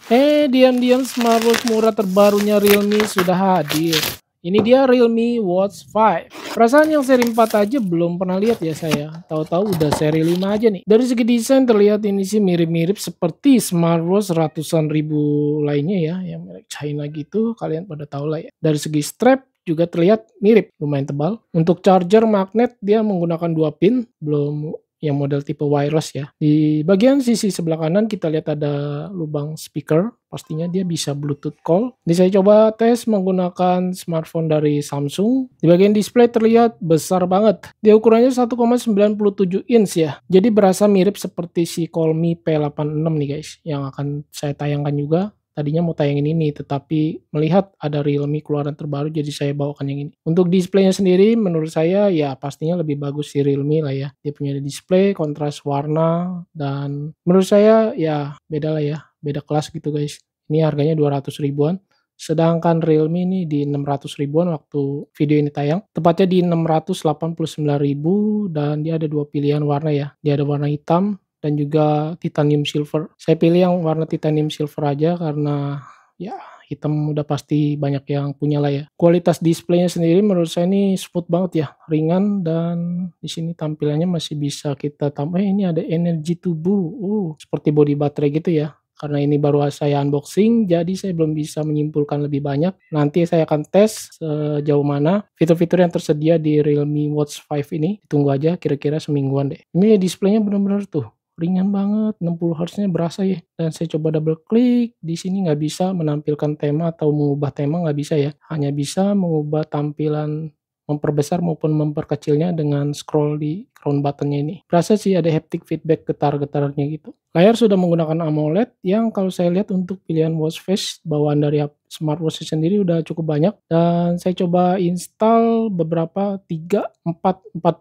Diam-diam smartwatch murah terbarunya Realme sudah hadir. Ini dia Realme Watch 5. Perasaan yang seri 4 aja belum pernah lihat ya saya. Tahu-tahu udah seri 5 aja nih. Dari segi desain terlihat ini sih mirip-mirip seperti smartwatch ratusan ribu lainnya ya, yang merek China gitu. Kalian pada tahu lah ya. Dari segi strap juga terlihat mirip, lumayan tebal. Untuk charger magnet dia menggunakan 2 pin, belum yang model tipe wireless ya. Di bagian sisi sebelah kanan kita lihat ada lubang speaker, pastinya dia bisa Bluetooth call. Ini saya coba tes menggunakan smartphone dari Samsung. Di bagian display terlihat besar banget. Dia ukurannya 1,97 inch ya. Jadi berasa mirip seperti si Xiaomi P86 nih guys, yang akan saya tayangkan juga. Tadinya mau tayangin ini, tetapi melihat ada Realme keluaran terbaru, jadi saya bawakan yang ini. Untuk displaynya sendiri, menurut saya ya pastinya lebih bagus si Realme lah ya. Dia punya display, kontras warna, dan menurut saya ya beda lah ya, beda kelas gitu guys. Ini harganya 200 ribuan. Sedangkan Realme ini di 600 ribuan waktu video ini tayang. Tepatnya di 689 ribu dan dia ada 2 pilihan warna ya. Dia ada warna hitam dan juga titanium silver. Saya pilih yang warna titanium silver aja karena ya hitam udah pasti banyak yang punya lah ya. Kualitas displaynya sendiri menurut saya ini smooth banget ya, ringan, dan di sini tampilannya masih bisa kita tambah. Ini ada energi tubuh, seperti body baterai gitu ya. Karena ini baru saya unboxing, jadi saya belum bisa menyimpulkan lebih banyak. Nanti saya akan tes sejauh mana fitur-fitur yang tersedia di Realme Watch 5 ini. Tunggu aja kira-kira semingguan deh. Ini displaynya benar-benar tuh ringan banget, 60 Hz-nya berasa ya. Dan saya coba double klik, di sini nggak bisa menampilkan tema atau mengubah tema, nggak bisa ya. Hanya bisa mengubah tampilan, memperbesar maupun memperkecilnya dengan scroll di crown button-nya ini. Berasa sih ada haptic feedback getar-getarnya gitu. Layar sudah menggunakan AMOLED yang kalau saya lihat untuk pilihan watch face bawaan dari smartwatch sendiri udah cukup banyak, dan saya coba install beberapa 4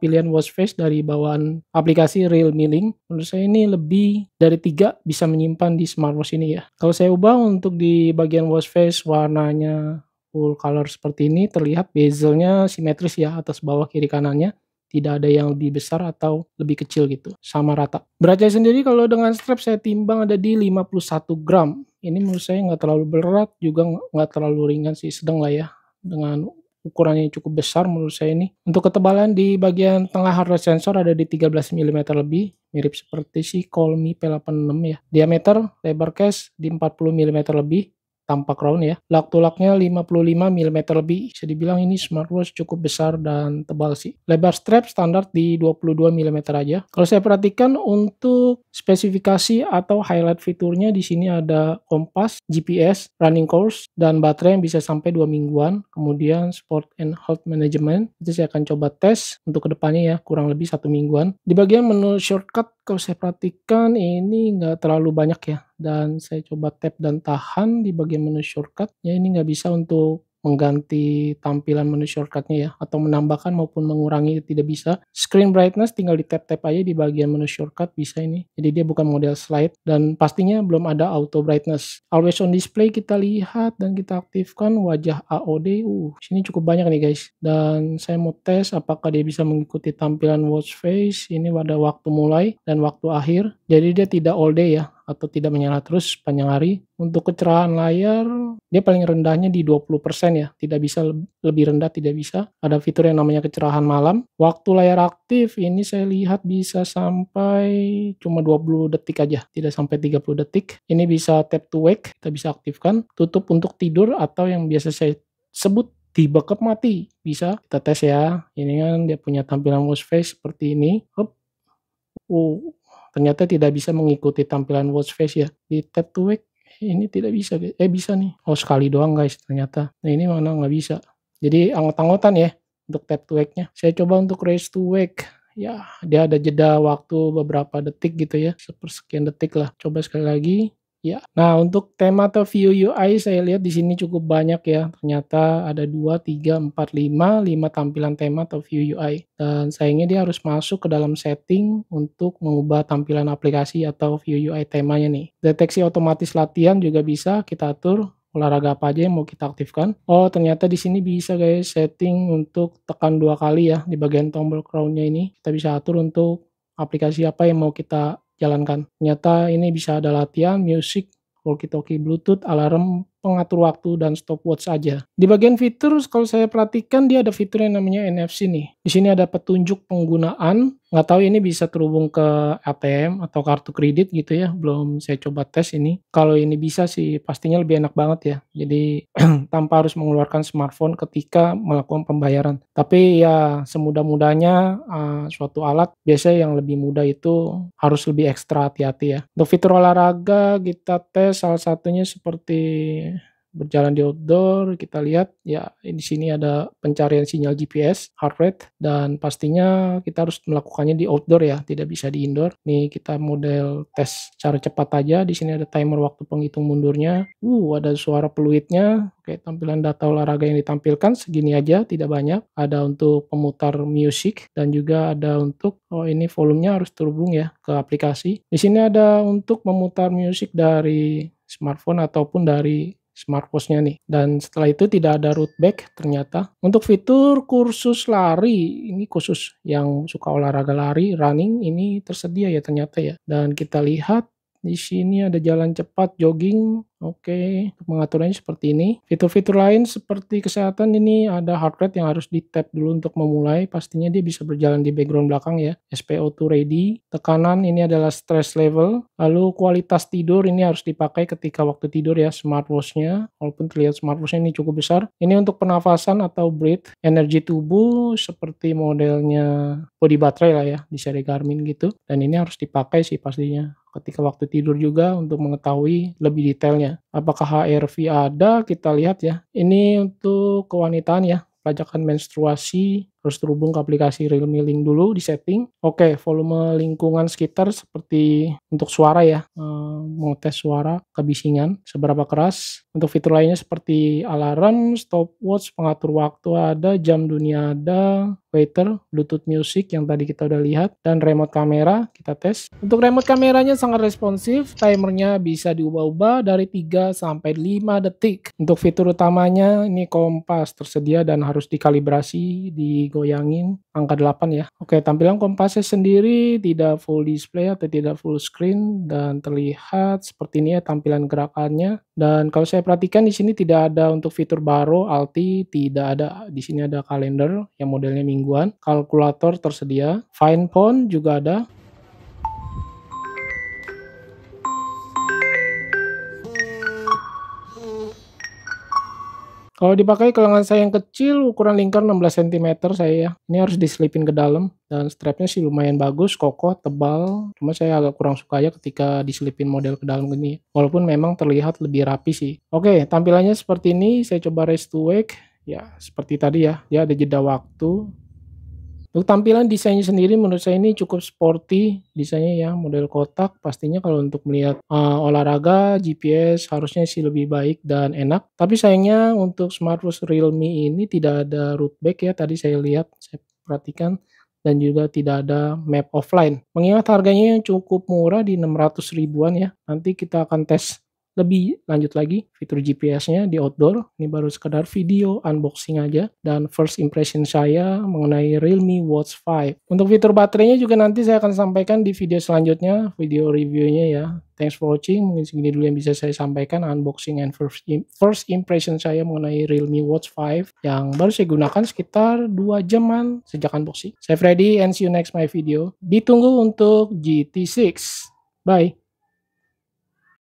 pilihan watch face dari bawaan aplikasi Realme Link. Menurut saya ini lebih dari 3 bisa menyimpan di smartwatch ini ya. Kalau saya ubah untuk di bagian watch face warnanya full color seperti ini, terlihat bezelnya simetris ya, atas bawah kiri kanannya. Tidak ada yang lebih besar atau lebih kecil gitu, sama rata. Beratnya sendiri kalau dengan strap saya timbang ada di 51 gram. Ini menurut saya nggak terlalu berat, juga nggak terlalu ringan sih, sedang lah ya. Dengan ukurannya cukup besar menurut saya ini. Untuk ketebalan di bagian tengah hardware sensor ada di 13 mm lebih, mirip seperti si Xiaomi P86 ya. Diameter lebar case di 40 mm lebih, tanpa crown ya. Lug to lugnya 55 mm lebih. Bisa dibilang ini smartwatch cukup besar dan tebal sih. Lebar strap standar di 22 mm aja. Kalau saya perhatikan untuk spesifikasi atau highlight fiturnya di sini ada kompas, GPS, running course, dan baterai yang bisa sampai 2 mingguan. Kemudian sport and health management. Itu saya akan coba tes untuk kedepannya ya, kurang lebih 1 mingguan. Di bagian menu shortcut kalau saya perhatikan ini nggak terlalu banyak ya, dan saya coba tap dan tahan di bagian menu shortcut ya, ini nggak bisa untuk mengganti tampilan menu shortcutnya ya, atau menambahkan maupun mengurangi tidak bisa. Screen brightness tinggal di tap-tap aja di bagian menu shortcut bisa ini, jadi dia bukan model slide, dan pastinya belum ada auto brightness. Always on display kita lihat dan kita aktifkan wajah AOD, sini cukup banyak nih guys, dan saya mau tes apakah dia bisa mengikuti tampilan watch face. Ini pada waktu mulai dan waktu akhir, jadi dia tidak all day ya, atau tidak menyala terus sepanjang hari. Untuk kecerahan layar, dia paling rendahnya di 20% ya, tidak bisa lebih rendah, tidak bisa. Ada fitur yang namanya kecerahan malam. Waktu layar aktif ini saya lihat bisa sampai cuma 20 detik aja, tidak sampai 30 detik. Ini bisa tap to wake, kita bisa aktifkan. Tutup untuk tidur atau yang biasa saya sebut di backup mati, bisa. Kita tes ya. Ini kan dia punya tampilan watch face seperti ini. Ternyata tidak bisa mengikuti tampilan watch face ya. Di tap to wake ini tidak bisa, bisa nih. Sekali doang guys ternyata. Nah ini mana nggak bisa. Jadi anggot-anggotan ya untuk tap to wake-nya. Saya coba untuk raise to wake. Ya, dia ada jeda waktu beberapa detik gitu ya, sepersekian detik lah. Coba sekali lagi. Ya. Nah, untuk tema atau view UI saya lihat di sini cukup banyak ya. Ternyata ada 2, 3, 4, 5 tampilan tema atau view UI. Dan sayangnya dia harus masuk ke dalam setting untuk mengubah tampilan aplikasi atau view UI temanya nih. Deteksi otomatis latihan juga bisa kita atur. Olahraga apa aja yang mau kita aktifkan. Ternyata di sini bisa guys setting untuk tekan 2 kali ya di bagian tombol crown-nya ini. Kita bisa atur untuk aplikasi apa yang mau kita jalankan. Ternyata ini bisa ada latihan, music, walkie-talkie Bluetooth, alarm, pengatur waktu, dan stopwatch aja. Di bagian fitur, kalau saya perhatikan dia ada fitur yang namanya NFC nih. Di sini ada petunjuk penggunaan, nggak tahu ini bisa terhubung ke ATM atau kartu kredit gitu ya, belum saya coba tes ini. Kalau ini bisa sih pastinya lebih enak banget ya, jadi tanpa harus mengeluarkan smartphone ketika melakukan pembayaran. Tapi ya semudah-mudahnya suatu alat, biasanya yang lebih mudah itu harus lebih ekstra hati-hati ya. Untuk fitur olahraga kita tes salah satunya seperti berjalan di outdoor, kita lihat ya di sini ada pencarian sinyal GPS, heart rate, dan pastinya kita harus melakukannya di outdoor ya, tidak bisa di indoor. Nih kita model tes cara cepat aja, di sini ada timer waktu penghitung mundurnya. Ada suara peluitnya. Oke, tampilan data olahraga yang ditampilkan segini aja, tidak banyak. Ada untuk pemutar music dan juga ada untuk ini volumenya harus terhubung ya ke aplikasi. Di sini ada untuk memutar music dari smartphone ataupun dari smartwatch-nya nih. Dan setelah itu tidak ada root back ternyata. Untuk fitur kursus lari, ini khusus yang suka olahraga lari, running, ini tersedia ya ternyata ya. Dan kita lihat di sini ada jalan cepat, jogging. Oke, pengaturannya seperti ini. Fitur-fitur lain seperti kesehatan ini ada heart rate yang harus di-tap dulu untuk memulai. Pastinya dia bisa berjalan di background belakang ya. SpO2 ready. Tekanan ini adalah stress level. Lalu kualitas tidur ini harus dipakai ketika waktu tidur ya smartwatch-nya. Walaupun terlihat smartwatch-nya ini cukup besar. Ini untuk pernafasan atau breath. Energi tubuh seperti modelnya body baterai lah ya di seri Garmin gitu. Dan ini harus dipakai sih pastinya ketika waktu tidur juga untuk mengetahui lebih detailnya. Apakah HRV ada? Kita lihat ya. Ini untuk kewanitaan ya. Pelacakan menstruasi harus terhubung ke aplikasi Realme Link dulu di setting. Oke, volume lingkungan sekitar seperti untuk suara ya, mau tes suara kebisingan seberapa keras. Untuk fitur lainnya seperti alarm, stopwatch, pengatur waktu ada, jam dunia ada, waiter, Bluetooth music yang tadi kita udah lihat, dan remote kamera kita tes. Untuk remote kameranya sangat responsif, timernya bisa diubah-ubah dari 3 sampai 5 detik. Untuk fitur utamanya ini kompas tersedia dan harus dikalibrasi, digoyangin angka 8 ya. Oke, tampilan kompasnya sendiri tidak full display atau tidak full screen dan terlihat seperti ini ya tampilan gerakannya. Dan kalau saya perhatikan di sini tidak ada untuk fitur baru, Alti tidak ada. Di sini ada kalender yang modelnya mingguan, kalkulator tersedia, Find Phone juga ada. Kalau dipakai ke lengan saya yang kecil, ukuran lingkar 16 cm saya ya. Ini harus diselipin ke dalam dan strapnya sih lumayan bagus, kokoh, tebal. Cuma saya agak kurang suka aja ketika diselipin model ke dalam gini. Walaupun memang terlihat lebih rapi sih. Oke, tampilannya seperti ini. Saya coba raise to wake. Ya, seperti tadi ya. Dia ada jeda waktu. Untuk tampilan desainnya sendiri menurut saya ini cukup sporty desainnya ya, model kotak. Pastinya kalau untuk melihat olahraga, GPS harusnya sih lebih baik dan enak. Tapi sayangnya untuk smartwatch Realme ini tidak ada root back ya, tadi saya lihat, saya perhatikan. Dan juga tidak ada map offline. Mengingat harganya yang cukup murah di 600 ribuan ya. Nanti kita akan tes lebih lanjut lagi fitur GPS-nya di outdoor. Ini baru sekedar video unboxing aja dan first impression saya mengenai Realme Watch 5. Untuk fitur baterainya juga nanti saya akan sampaikan di video selanjutnya, video reviewnya ya. Thanks for watching. Mungkin segini dulu yang bisa saya sampaikan unboxing and first impression saya mengenai Realme Watch 5 yang baru saya gunakan sekitar 2 jaman sejak unboxing. Saya Freddy and see you next my video. Ditunggu untuk GT6. Bye.